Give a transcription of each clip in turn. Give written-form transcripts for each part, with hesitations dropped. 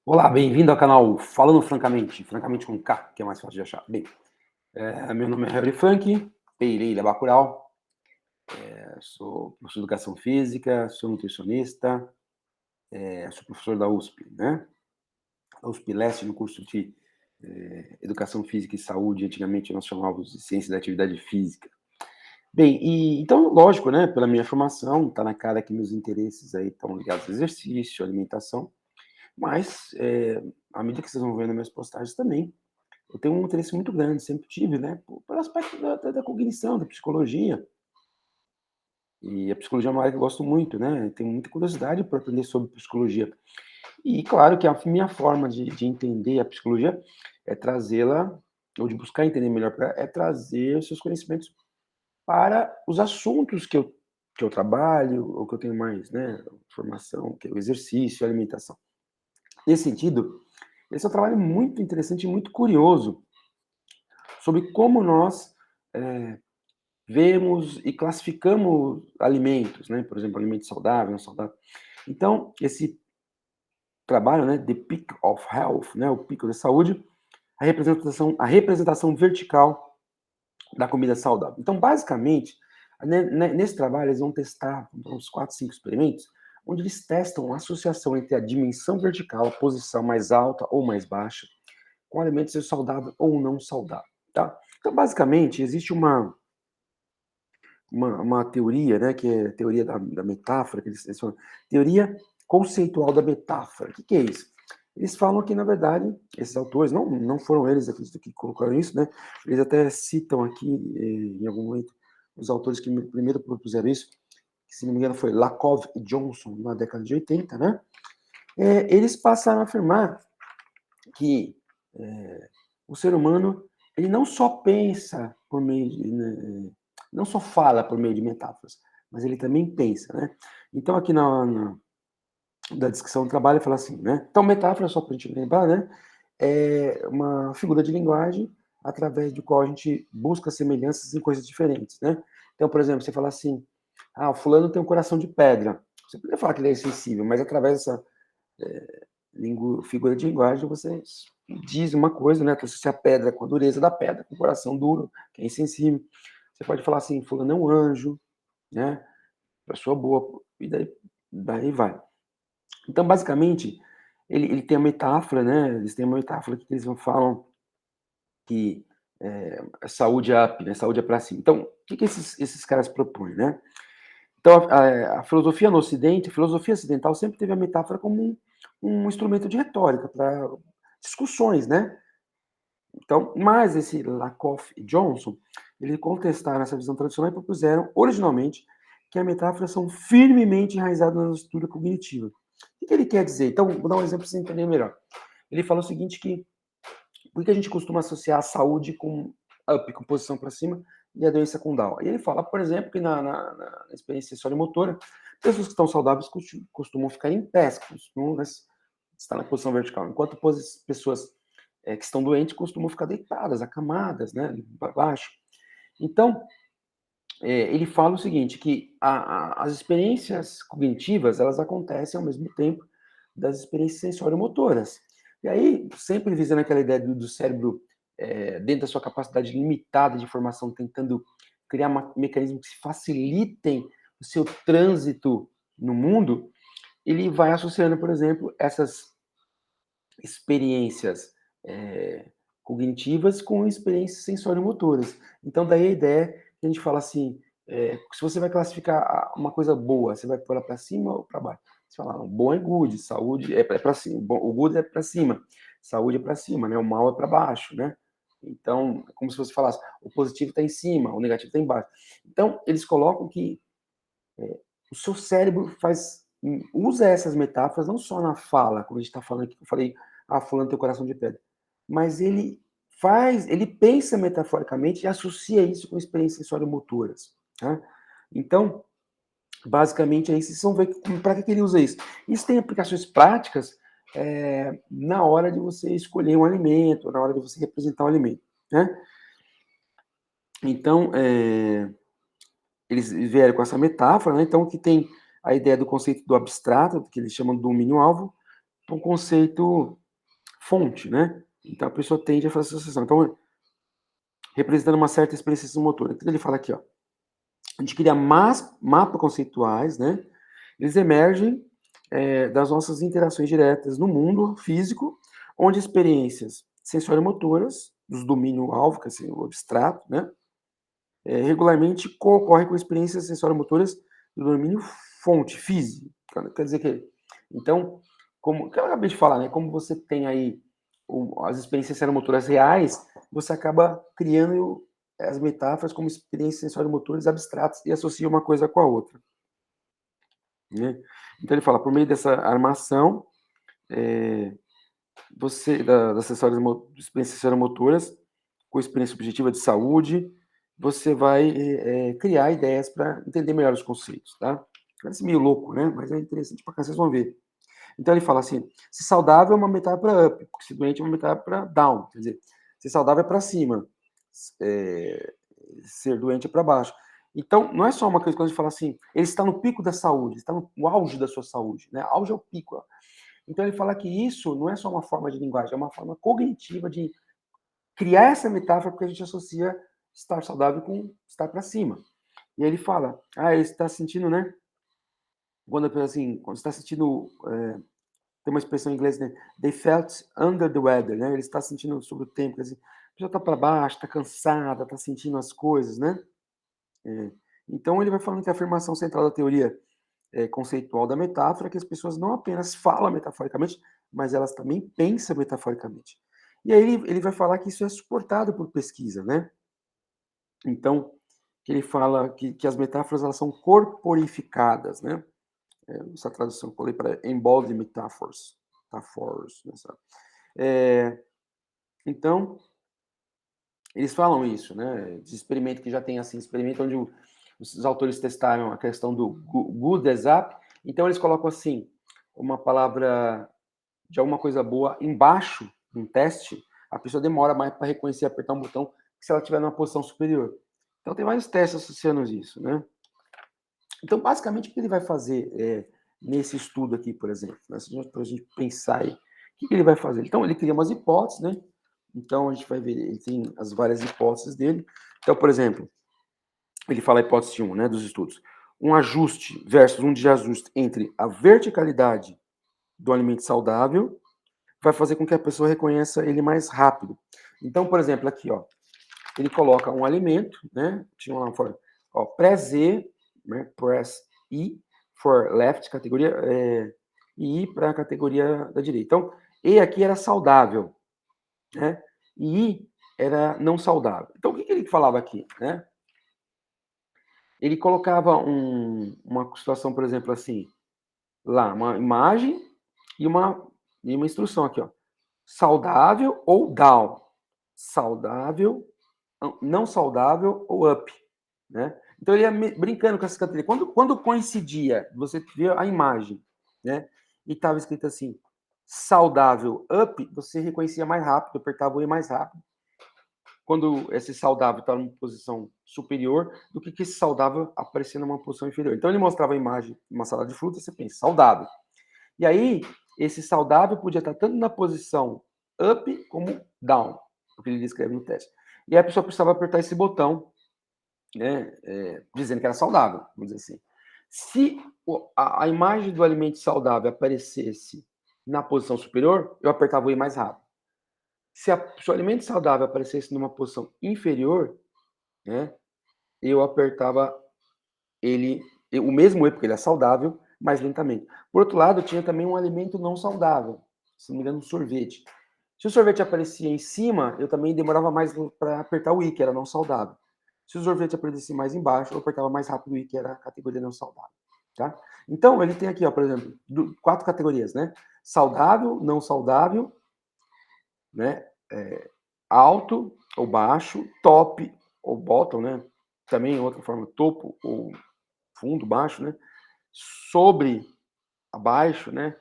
Olá, bem-vindo ao canal Falando Francamente, francamente com K, que é mais fácil de achar. Bem, meu nome é Harry Frank, Pereira Bacurau, sou professor de Educação Física, sou nutricionista, sou professor da USP, né? A USP Leste, no curso de Educação Física e Saúde, antigamente nós chamávamos de Ciência da Atividade Física. Bem, então, lógico, né, pela minha formação, tá na cara que meus interesses aí estão ligados ao exercício, alimentação, mas, à medida que vocês vão vendo minhas postagens também, eu tenho um interesse muito grande, sempre tive, né, pelo aspecto da cognição, da psicologia. E a psicologia é uma área que eu gosto muito, né, tenho muita curiosidade por aprender sobre psicologia. E claro que a minha forma de entender a psicologia é trazê-la, ou de buscar entender melhor, é trazer os seus conhecimentos para os assuntos que eu trabalho, ou que eu tenho mais, né, formação, que é o exercício, a alimentação. Nesse sentido, esse é um trabalho muito interessante e muito curioso sobre como nós vemos e classificamos alimentos, né? Por exemplo, alimento saudável, não saudável. Então, esse trabalho, né, The Peak of Health, né, o pico da saúde, a representação vertical da comida saudável. Então, basicamente, nesse trabalho, eles vão testar uns 4, 5 experimentos, onde eles testam a associação entre a dimensão vertical, a posição mais alta ou mais baixa, com alimentos ser saudável ou não saudável, tá? Então, basicamente, existe uma teoria, né, que é a teoria da metáfora, que eles falam, teoria conceitual da metáfora. O que é isso? Eles falam que, na verdade, esses autores, não foram eles, acredito, que colocaram isso, né? Eles até citam aqui, em algum momento, os autores que primeiro propuseram isso, que, se não me engano, foi Lakoff e Johnson, na década de 80, né? Eles passaram a afirmar que o ser humano, ele não só pensa por meio de, né, não só fala por meio de metáforas, mas ele também pensa, né? Então, aqui da descrição do trabalho, fala assim, né? Então, metáfora, só para a gente lembrar, né? É uma figura de linguagem através do qual a gente busca semelhanças em coisas diferentes, né? Então, por exemplo, você fala assim, o fulano tem um coração de pedra. Você poderia falar que ele é insensível, mas através dessa figura de linguagem, você diz uma coisa, né? Que associa a pedra com a dureza da pedra, com o coração duro, que é insensível. Você pode falar assim, fulano é um anjo, né? Pessoa boa, e daí vai. Então, basicamente, ele tem a metáfora, né? Eles têm uma metáfora que eles falam que saúde é up, né? Saúde é para cima. Então, o que esses caras propõem, né? Então, a filosofia no Ocidente, a filosofia ocidental sempre teve a metáfora como um instrumento de retórica para discussões, né? Então, mas esse Lakoff e Johnson, eles contestaram essa visão tradicional e propuseram, originalmente, que as metáforas são firmemente enraizadas na estrutura cognitiva. O que ele quer dizer? Então, vou dar um exemplo para você entender melhor. Ele fala o seguinte, que por que a gente costuma associar a saúde com up, com posição para cima, e a doença com down? E ele fala, por exemplo, que na experiência sensório-motora, pessoas que estão saudáveis costumam ficar em pé, costumam estar na posição vertical, enquanto pessoas que estão doentes costumam ficar deitadas, acamadas, né, para baixo. Então, ele fala o seguinte, que as experiências cognitivas, elas acontecem ao mesmo tempo das experiências sensório-motoras. E aí, sempre visando aquela ideia do cérebro, dentro da sua capacidade limitada de informação, tentando criar mecanismos que facilitem o seu trânsito no mundo, ele vai associando, por exemplo, essas experiências cognitivas com experiências sensório-motoras. Então, daí a ideia que a gente fala assim, se você vai classificar uma coisa boa, você vai pôr ela para cima ou para baixo? Você fala, bom é good, saúde é para cima, o good é para cima, saúde é para cima, né? O mal é para baixo, né? Então, é como se você falasse, o positivo está em cima, o negativo está embaixo. Então, eles colocam que o seu cérebro usa essas metáforas não só na fala, como a gente está falando aqui, eu falei, fulano tem o coração de pedra, mas ele pensa metaforicamente e associa isso com experiências sensório-motoras, né? Então, basicamente, aí vocês vão ver para que ele usa isso. Isso tem aplicações práticas na hora de você escolher um alimento, na hora de você representar um alimento, né? Então, eles vieram com essa metáfora, né? Então, que tem a ideia do conceito do abstrato, que eles chamam de domínio-alvo, um conceito fonte, né? Então a pessoa tende a fazer essa associação. Então, representando uma certa experiência motora. Então ele fala aqui, ó, a gente cria mapas conceituais, né? Eles emergem das nossas interações diretas no mundo físico, onde experiências sensório-motoras, dos domínio-alvo, que é assim, o abstrato, né? Regularmente co-ocorre com experiências sensório-motoras do domínio fonte, físico. Quer dizer que, então, como que eu acabei de falar, né? Como você tem aí as experiências sensório-motoras reais, você acaba criando as metáforas como experiências sensório-motoras abstratas e associa uma coisa com a outra. Né? Então ele fala, por meio dessa armação, das experiências sensório-motoras, com experiência objetiva de saúde, você vai criar ideias para entender melhor os conceitos, tá? Parece meio louco, né? Mas é interessante para cá, vocês vão ver. Então ele fala assim, se saudável é uma metáfora para up, se doente é uma metáfora para down, quer dizer, ser saudável é para cima, ser doente é para baixo. Então, não é só uma coisa quando a gente fala assim, ele está no pico da saúde, está no auge da sua saúde, né? Auge é o pico. Ó. Então ele fala que isso não é só uma forma de linguagem, é uma forma cognitiva de criar essa metáfora porque a gente associa estar saudável com estar para cima. E aí ele fala, ele está sentindo, né? Quando você está sentindo, tem uma expressão em inglês, né? They felt under the weather, né? Ele está sentindo sobre o tempo, quer dizer, a pessoa está para baixo, está cansada, está sentindo as coisas, né? Então ele vai falando que a afirmação central da teoria conceitual da metáfora é que as pessoas não apenas falam metaforicamente, mas elas também pensam metaforicamente. E aí ele vai falar que isso é suportado por pesquisa, né? Então, ele fala que as metáforas elas são corporificadas, né? Essa tradução que eu falei para embodied metaphors. Então, eles falam isso, né? De experimento que já tem assim, experimento onde os autores testaram a questão do good as up. Então, eles colocam assim, uma palavra de alguma coisa boa embaixo de um teste, a pessoa demora mais para reconhecer, apertar um botão, que se ela estiver numa posição superior. Então, tem vários testes associando isso, né? Então, basicamente, o que ele vai fazer nesse estudo aqui, por exemplo, né? Para a gente pensar aí, o que ele vai fazer? Então, ele cria umas hipóteses, né? Então, a gente vai ver, ele tem as várias hipóteses dele. Então, por exemplo, ele fala a hipótese 1, né, dos estudos. Um ajuste versus um desajuste entre a verticalidade do alimento saudável vai fazer com que a pessoa reconheça ele mais rápido. Então, por exemplo, aqui, ó, ele coloca um alimento, né? Tinha lá fora, ó, pré-Z, né, press E for left, categoria, e I para a categoria da direita. Então, E aqui era saudável, né? E I era não saudável. Então, o que ele falava aqui, né? Ele colocava uma situação, por exemplo, assim, lá, uma imagem e uma instrução aqui, ó. Saudável ou down. Saudável, não saudável ou up, né? Então ele ia brincando com essa categoria. Quando coincidia, você via a imagem, né? E estava escrito assim, saudável up, você reconhecia mais rápido, apertava o E mais rápido. Quando esse saudável estava numa posição superior, do que esse saudável aparecia numa posição inferior. Então ele mostrava a imagem de uma salada de frutas, você pensa, saudável. E aí, esse saudável podia estar tanto na posição up como down, o que ele descreve no teste. E aí a pessoa precisava apertar esse botão, né, dizendo que era saudável, vamos dizer assim. Se a imagem do alimento saudável aparecesse na posição superior, eu apertava o I mais rápido. Se o alimento saudável aparecesse numa posição inferior, né, eu apertava o mesmo E, porque ele é saudável, mais lentamente. Por outro lado, tinha também um alimento não saudável, se não me engano, um sorvete. Se o sorvete aparecia em cima, eu também demorava mais para apertar o I, que era não saudável. Se o sorvete aparecesse mais embaixo, eu apertava mais rápido o I, que era a categoria não saudável. Tá? Então, ele tem aqui, ó, por exemplo, 4 categorias, né? Saudável, não saudável, né? Alto ou baixo, top ou bottom, né? Também outra forma, topo ou fundo, baixo, né? Sobre, abaixo, né?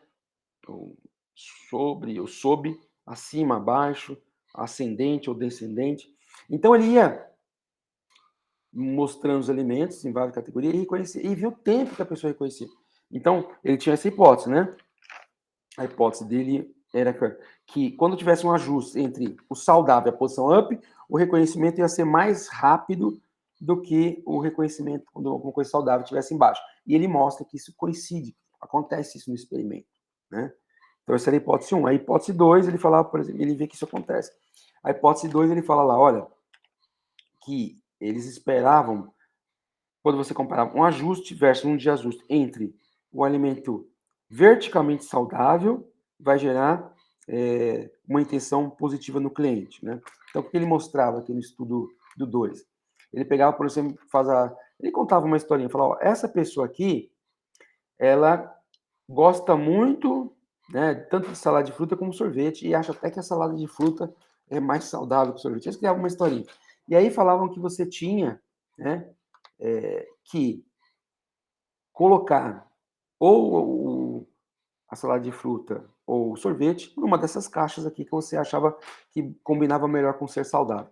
Ou sobre, ou sob, acima, abaixo, ascendente ou descendente. Então ele ia mostrando os elementos em várias categorias e reconhecia, e viu o tempo que a pessoa reconhecia. Então, ele tinha essa hipótese, né? a hipótese dele era que quando tivesse um ajuste entre o saudável e a posição up, o reconhecimento ia ser mais rápido do que o reconhecimento quando alguma coisa saudável estivesse embaixo. E ele mostra que isso coincide, acontece isso no experimento, né? Então, essa era a hipótese 1. A hipótese 2, ele falava, por exemplo, ele vê que isso acontece. A hipótese 2, ele fala lá, olha, que eles esperavam, quando você comparava um ajuste versus um desajuste entre o alimento verticalmente saudável, vai gerar uma intenção positiva no cliente, né? Então, o que ele mostrava aqui no estudo do 2? Ele pegava, por exemplo, ele contava uma historinha, falava, ó, essa pessoa aqui, ela gosta muito, né, tanto de salada de fruta como sorvete, e acha até que a salada de fruta é mais saudável que o sorvete. Eles criavam uma historinha. E aí falavam que você tinha, né, que colocar ou a salada de fruta ou o sorvete numa dessas caixas aqui que você achava que combinava melhor com ser saudável.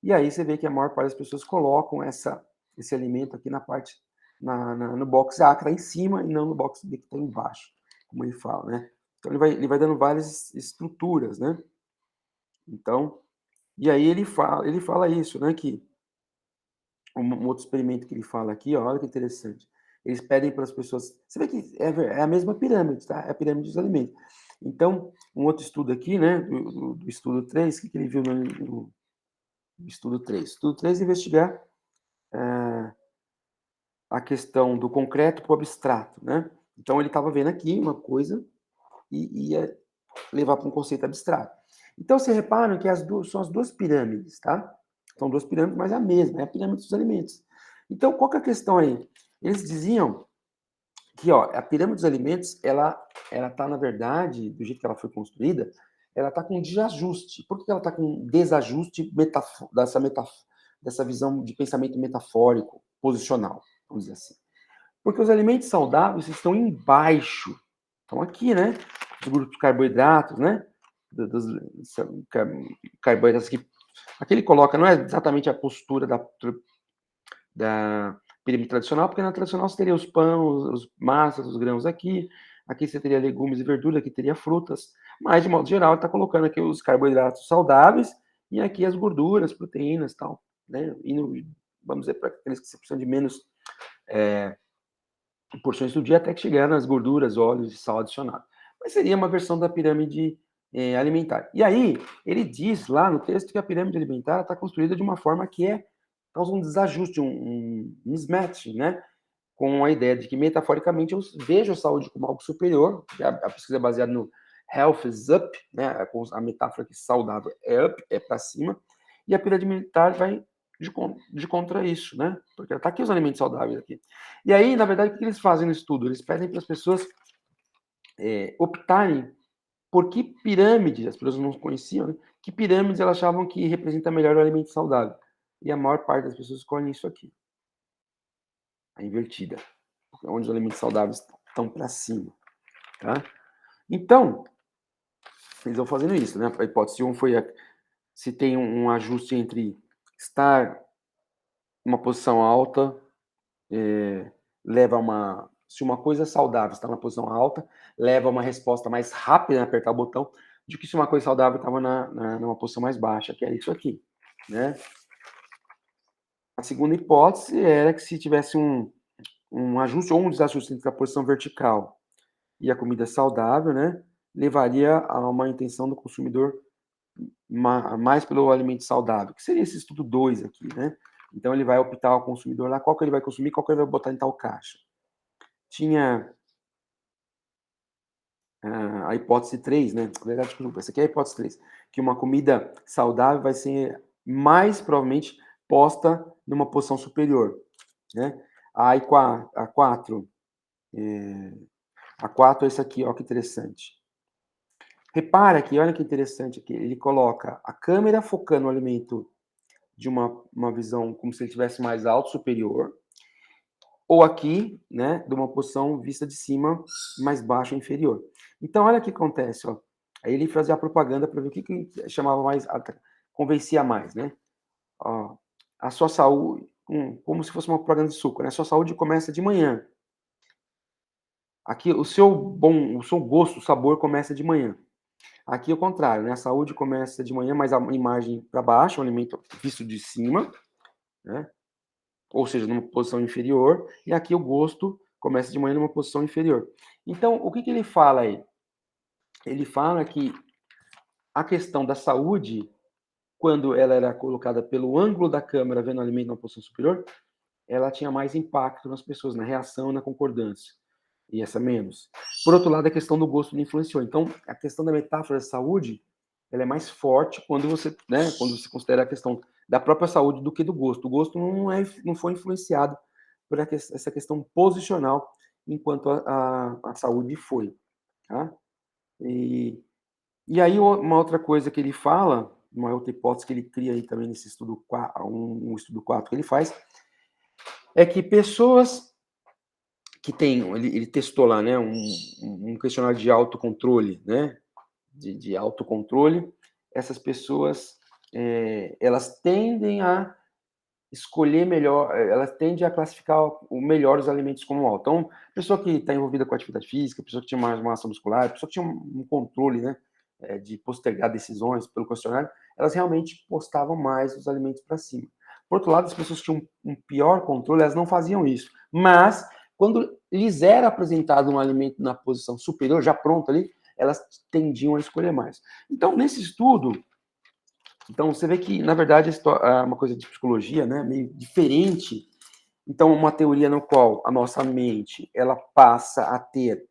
E aí você vê que a maior parte das pessoas colocam esse alimento aqui na parte, no box A que está em cima e não no box B que está embaixo, como ele fala, né? Então ele vai dando várias estruturas, né? Então, e aí ele fala isso, né? Que um outro experimento que ele fala aqui, ó, olha que interessante. Eles pedem para as pessoas. Você vê que é a mesma pirâmide, tá? É a pirâmide dos alimentos. Então, um outro estudo aqui, né, do estudo 3, o que ele viu no estudo 3? O estudo 3 é investigar a questão do concreto para o abstrato, né? Então, ele estava vendo aqui uma coisa e ia levar para um conceito abstrato. Então, você repara que são as duas pirâmides, tá? São duas pirâmides, mas é a mesma, é a pirâmide dos alimentos. Então, qual que é a questão aí? Eles diziam que, ó, a pirâmide dos alimentos, ela tá, na verdade, do jeito que ela foi construída, ela tá com desajuste. Por que ela tá com desajuste dessa visão de pensamento metafórico, posicional, vamos dizer assim? Porque os alimentos saudáveis estão embaixo, estão aqui, né? Os grupos de carboidratos, né? Dos carboidratos que aqui ele coloca, não é exatamente a postura da pirâmide tradicional, porque na tradicional você teria os pães, os massas, os grãos aqui, aqui você teria legumes e verduras, aqui teria frutas, mas de modo geral ele está colocando aqui os carboidratos saudáveis e aqui as gorduras, proteínas e tal, né? E vamos dizer, para aqueles que precisam de menos porções do dia até que chegar nas gorduras, óleos e sal adicionado. Mas seria uma versão da pirâmide alimentar. E aí, ele diz lá no texto que a pirâmide alimentar está construída de uma forma que causa um desajuste, um mismatch, né? Com a ideia de que, metaforicamente, eu vejo a saúde como algo superior, a pesquisa é baseada no health is up, né? A metáfora que saudável é up, é para cima, e a pirâmide alimentar vai de contra isso, né? Porque está aqui os alimentos saudáveis aqui. E aí, na verdade, o que eles fazem no estudo? Eles pedem para as pessoas optarem por que pirâmide, as pessoas não conheciam, né? Que pirâmides elas achavam que representa melhor o alimento saudável. E a maior parte das pessoas escolhem isso aqui, a invertida, onde os alimentos saudáveis estão para cima, tá? Então, eles vão fazendo isso, né? A hipótese 1 foi se tem um ajuste entre estar em uma posição alta, leva a se uma coisa saudável está na posição alta, leva a uma resposta mais rápida em apertar o botão, do que se uma coisa saudável estava numa posição mais baixa, que é isso aqui, né? A segunda hipótese era que se tivesse um ajuste ou um desajuste entre a posição vertical e a comida saudável, né, levaria a uma intenção do consumidor mais pelo alimento saudável, que seria esse estudo 2 aqui, né? Então ele vai optar ao consumidor lá qual que ele vai consumir, qual que ele vai botar em tal caixa. Tinha a hipótese 3, né? Na verdade, desculpa, essa aqui é a hipótese 3, que uma comida saudável vai ser mais provavelmente posta numa posição superior, né? A 4, a 4 é esse aqui, ó, que interessante. Repara aqui, olha que interessante aqui, ele coloca a câmera focando o alimento de uma visão como se ele estivesse mais alto, superior, ou aqui, né, de uma posição vista de cima, mais baixo, inferior. Então, olha o que acontece, ó. Aí ele fazia a propaganda para ver o que chamava mais, convencia mais, né? Ó, a sua saúde, como se fosse uma propaganda de suco, né? A sua saúde começa de manhã. Aqui o seu gosto, o sabor começa de manhã. Aqui é o contrário, né? A saúde começa de manhã, mas a imagem para baixo, o alimento visto de cima, né? Ou seja, numa posição inferior, e aqui o gosto começa de manhã numa posição inferior. Então, o que ele fala aí? Ele fala que a questão da saúde, quando ela era colocada pelo ângulo da câmera vendo o alimento na posição superior, ela tinha mais impacto nas pessoas, na reação e na concordância. E essa menos. Por outro lado, a questão do gosto não influenciou. Então, a questão da metáfora da saúde, ela é mais forte quando você, né, quando você considera a questão da própria saúde do que do gosto. O gosto não foi influenciado por essa questão posicional, enquanto a saúde foi. Tá? E, e aí, uma outra coisa que ele fala, uma outra hipótese que ele cria aí também nesse estudo, um estudo 4 que ele faz, é que pessoas que têm, ele testou lá, né, um questionário de autocontrole, né, de autocontrole, essas pessoas, elas tendem a escolher melhor, elas tendem a classificar o melhor os alimentos como alto. Então, pessoa que está envolvida com atividade física, pessoa que tinha mais massa muscular, pessoa que tinha um controle, né, de postergar decisões pelo questionário, elas realmente postavam mais os alimentos para cima. Por outro lado, as pessoas que tinham um pior controle, elas não faziam isso. Mas, quando lhes era apresentado um alimento na posição superior, já pronto ali, elas tendiam a escolher mais. Então, nesse estudo, então você vê que, na verdade, é uma coisa de psicologia, né, meio diferente. Então, uma teoria no qual a nossa mente ela passa a ter,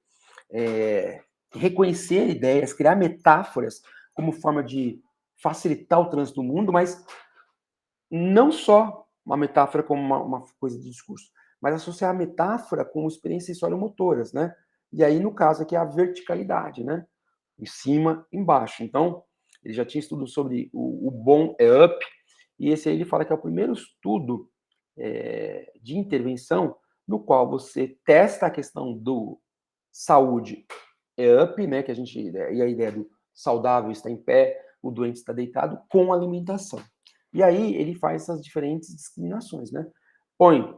reconhecer ideias, criar metáforas como forma de facilitar o trânsito do mundo, mas não só uma metáfora como uma coisa de discurso, mas associar a metáfora com experiências sensório-motoras, né? E aí, no caso aqui, a verticalidade, né? Em cima, embaixo. Então, ele já tinha estudo sobre o bom é up, e esse aí ele fala que é o primeiro estudo de intervenção no qual você testa a questão do saúde é up, né? Que a gente, e a ideia do saudável está em pé, o doente está deitado, com alimentação. E aí ele faz essas diferentes discriminações, né? Põe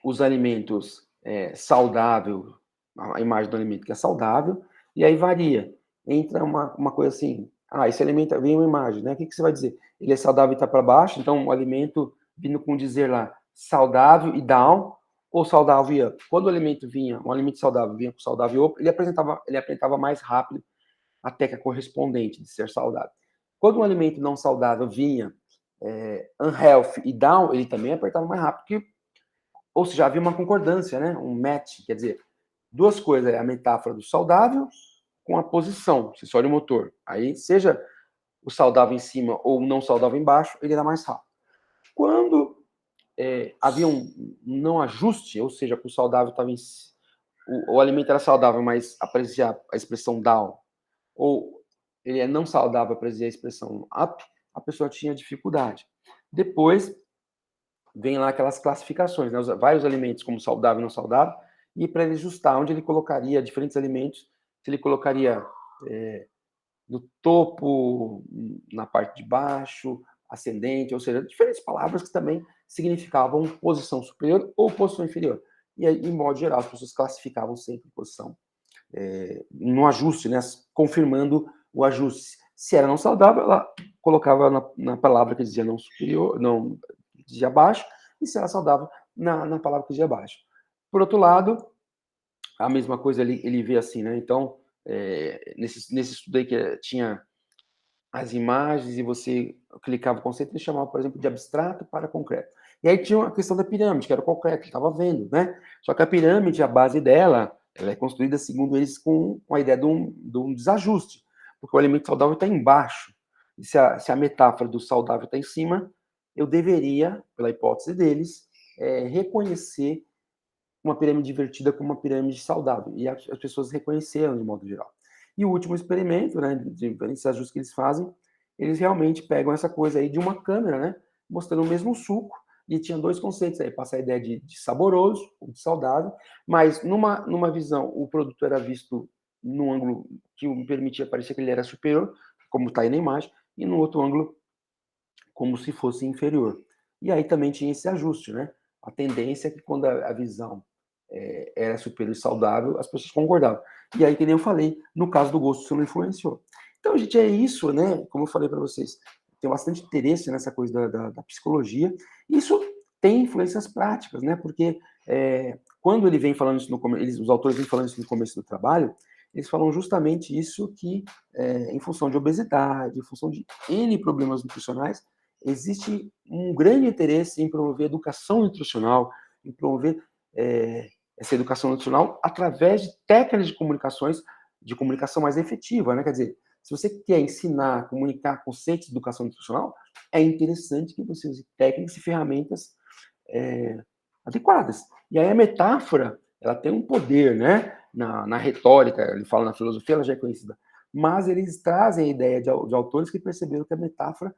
os alimentos saudável, a imagem do alimento que é saudável, e aí varia. Entra uma coisa assim, esse alimento, vem uma imagem, né? O que você vai dizer? Ele é saudável e está para baixo, então o alimento vindo com dizer lá, saudável e down, ou saudável e up. Quando o alimento vinha, um alimento saudável vinha com saudável e up, ele apresentava mais rápido a técnica correspondente de ser saudável. Quando um alimento não saudável vinha unhealthy e down, ele também apertava mais rápido, porque, ou seja, havia uma concordância, né? Um match, quer dizer, duas coisas, a metáfora do saudável com a posição, acessório motor. Aí, seja o saudável em cima ou o não saudável embaixo, ele era mais rápido. Quando havia um não ajuste, ou seja, que o saudável estava o alimento era saudável, mas aparecia a expressão down, ou ele é não saudável, aparecia a expressão up, a pessoa tinha dificuldade. Depois, vem lá aquelas classificações, né? Vários alimentos como saudável e não saudável, e para ele ajustar onde ele colocaria diferentes alimentos, se ele colocaria no topo, na parte de baixo, ascendente, ou seja, diferentes palavras que também significavam posição superior ou posição inferior. E aí, em modo geral, as pessoas classificavam sempre posição no ajuste, né? Confirmando o ajuste. Se era não saudável, ela colocava na palavra que dizia não superior, não dizia abaixo, e se era saudável, na palavra que dizia abaixo. Por outro lado, a mesma coisa ele vê assim, né? Então, nesse estudo aí que tinha as imagens e você clicava o conceito, ele chamava, por exemplo, de abstrato para concreto. E aí tinha a questão da pirâmide, que era o concreto, ele estava vendo, né? Só que a pirâmide, a base dela, ela é construída, segundo eles, com a ideia de um desajuste, porque o alimento saudável está embaixo. E se a metáfora do saudável está em cima, eu deveria, pela hipótese deles, reconhecer uma pirâmide invertida como uma pirâmide saudável. E as pessoas reconheceram de modo geral. E o último experimento, né, de diferentes ajustes que eles fazem, eles realmente pegam essa coisa aí de uma câmera, né, mostrando o mesmo suco, e tinha dois conceitos aí, passa a ideia de saboroso, de saudável, mas numa visão, o produto era visto num ângulo que me permitia parecer que ele era superior, como está aí na imagem, e no outro ângulo, como se fosse inferior. E aí também tinha esse ajuste, né? A tendência é que quando a visão era super saudável, as pessoas concordavam. E aí, que nem eu falei, no caso do gosto, isso não influenciou. Então, gente, é isso, né? Como eu falei para vocês, tem bastante interesse nessa coisa da psicologia. Isso tem influências práticas, né? Porque quando ele vem falando isso no começo, os autores vêm falando isso no começo do trabalho, eles falam justamente isso que, em função de obesidade, em função de N problemas nutricionais, existe um grande interesse em promover educação nutricional, em promover essa educação nutricional através de técnicas de comunicação mais efetiva, né? Quer dizer, se você quer ensinar, comunicar conceitos de educação nutricional, é interessante que você use técnicas e ferramentas adequadas. E aí a metáfora, ela tem um poder, né? Na retórica, ele fala na filosofia, ela já é conhecida. Mas eles trazem a ideia de autores que perceberam que a metáfora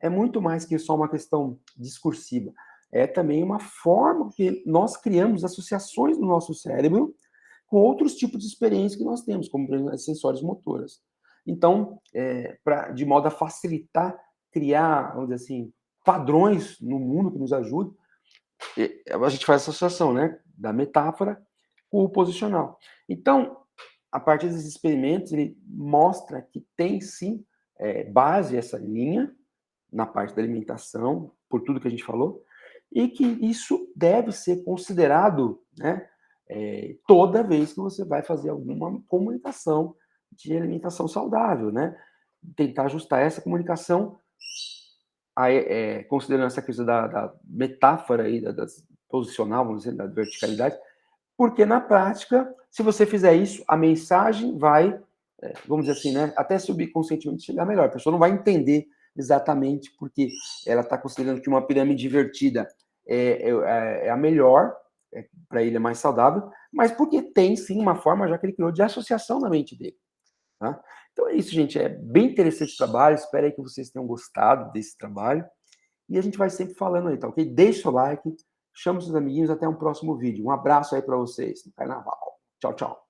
é muito mais que só uma questão discursiva. É também uma forma que nós criamos associações no nosso cérebro com outros tipos de experiência que nós temos, como, por exemplo, as sensórias motoras. Então, de modo a facilitar, criar, vamos dizer assim, padrões no mundo que nos ajudem, a gente faz essa associação, né, da metáfora com o posicional. Então, a partir desses experimentos, ele mostra que tem sim base essa linha na parte da alimentação, por tudo que a gente falou, e que isso deve ser considerado, né, toda vez que você vai fazer alguma comunicação de alimentação saudável, né? Tentar ajustar essa comunicação considerando essa questão da metáfora aí, posicional, vamos dizer, da verticalidade, porque na prática, se você fizer isso, a mensagem vai, vamos dizer assim, né, até subconscientemente chegar melhor. A pessoa não vai entender exatamente porque ela está considerando que uma pirâmide invertida é a melhor, para ele é mais saudável, mas porque tem sim uma forma, já que ele criou, de associação na mente dele. Tá? Então é isso, gente. É bem interessante o trabalho. Espero aí que vocês tenham gostado desse trabalho. E a gente vai sempre falando aí, tá ok? Deixe seu like, chame seus amiguinhos, até um próximo vídeo. Um abraço aí para vocês no carnaval. Tchau, tchau.